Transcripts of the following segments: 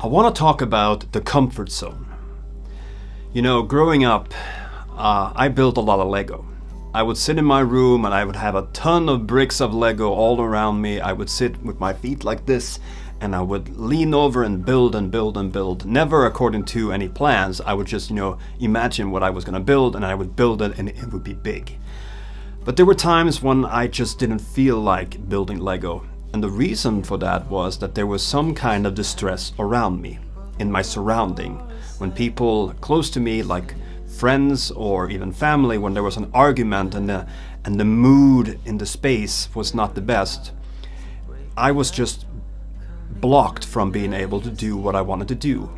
I want to talk about the comfort zone. You know, growing up, I built a lot of Lego. I would sit in my room and I would have a ton of bricks of Lego all around me. I would sit with my feet like this and I would lean over and build and build and build. Never according to any plans. I would just, imagine what I was going to build and I would build it and it would be big. But there were times when I just didn't feel like building Lego. And the reason for that was that there was some kind of distress around me, in my surrounding. When people close to me, like friends or even family, when there was an argument and the mood in the space was not the best, I was just blocked from being able to do what I wanted to do.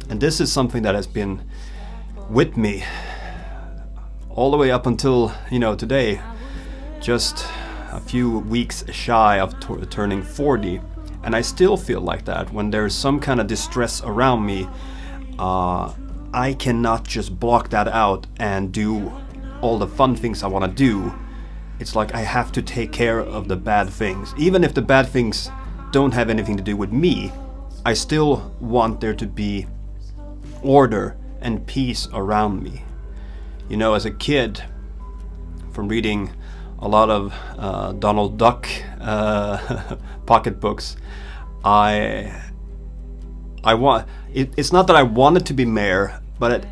And this is something that has been with me all the way up until, today, just a few weeks shy of turning 40, and I still feel like that. When there's some kind of distress around me, I cannot just block that out and do all the fun things I want to do. It's like I have to take care of the bad things. Even if the bad things don't have anything to do with me, I still want there to be order and peace around me. As a kid, from reading a lot of Donald Duck pocketbooks, it's not that I wanted to be mayor, but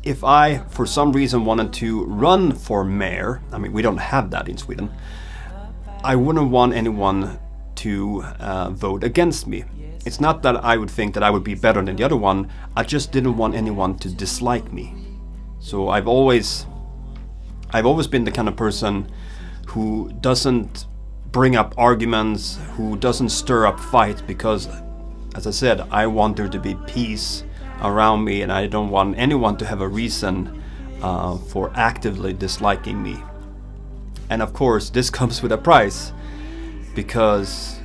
if I for some reason wanted to run for mayor, we don't have that in Sweden, I wouldn't want anyone to vote against me. It's not that I would think that I would be better than the other one, I just didn't want anyone to dislike me. So I've always been the kind of person who doesn't bring up arguments, who doesn't stir up fights, because, as I said, I want there to be peace around me and I don't want anyone to have a reason for actively disliking me. And of course, this comes with a price, because,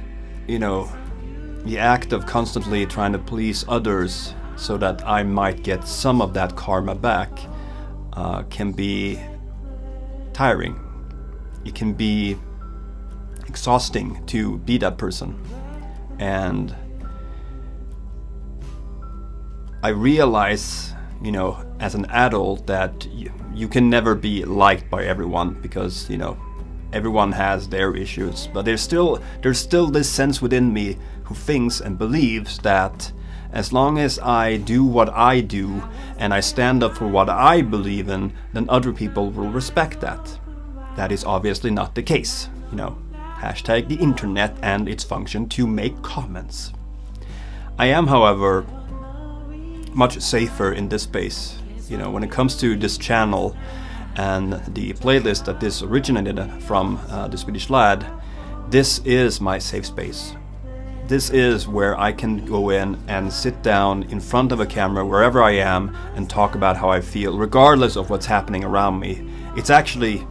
the act of constantly trying to please others so that I might get some of that karma back can be tiring. It can be exhausting to be that person. And I realize, as an adult, that you can never be liked by everyone, because, everyone has their issues. But there's still this sense within me who thinks and believes that as long as I do what I do and I stand up for what I believe in, then other people will respect that. That is obviously not the case. Hashtag the internet and its function to make comments. I am, however, much safer in this space. When it comes to this channel and the playlist that this originated from, the Swedish Lad, this is my safe space. This is where I can go in and sit down in front of a camera wherever I am and talk about how I feel, regardless of what's happening around me. It's actually,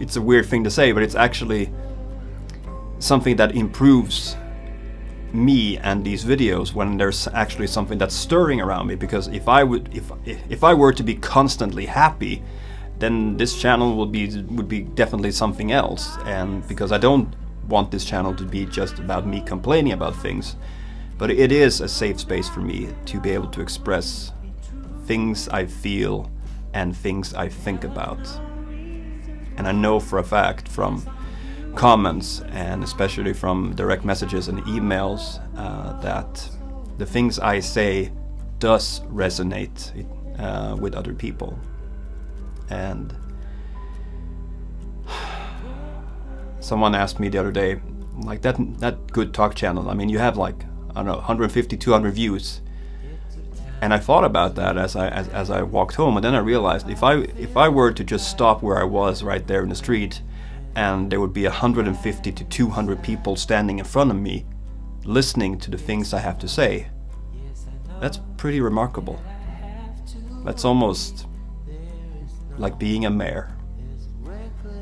it's a weird thing to say, but it's actually something that improves me and these videos when there's actually something that's stirring around me. Because if I were to be constantly happy, then this channel would be definitely something else. And because I don't want this channel to be just about me complaining about things, but it is a safe space for me to be able to express things I feel and things I think about. And I know for a fact from comments and especially from direct messages and emails that the things I say does resonate with other people. And someone asked me the other day, like, that Good Talk channel, you have 150, 200 views. And I thought about that as I walked home, and then I realized if I were to just stop where I was right there in the street, and there would be 150 to 200 people standing in front of me, listening to the things I have to say, that's pretty remarkable. That's almost like being a mayor,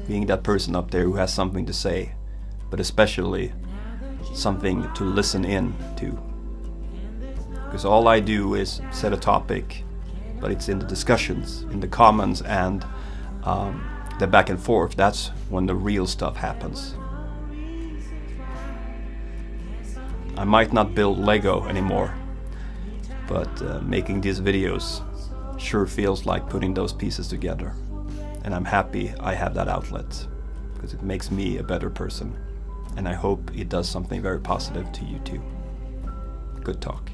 being that person up there who has something to say, but especially something to listen in to. Because all I do is set a topic, but it's in the discussions, in the comments, and the back and forth. That's when the real stuff happens. I might not build Lego anymore, but making these videos sure feels like putting those pieces together. And I'm happy I have that outlet, because it makes me a better person. And I hope it does something very positive to you too. Good talk.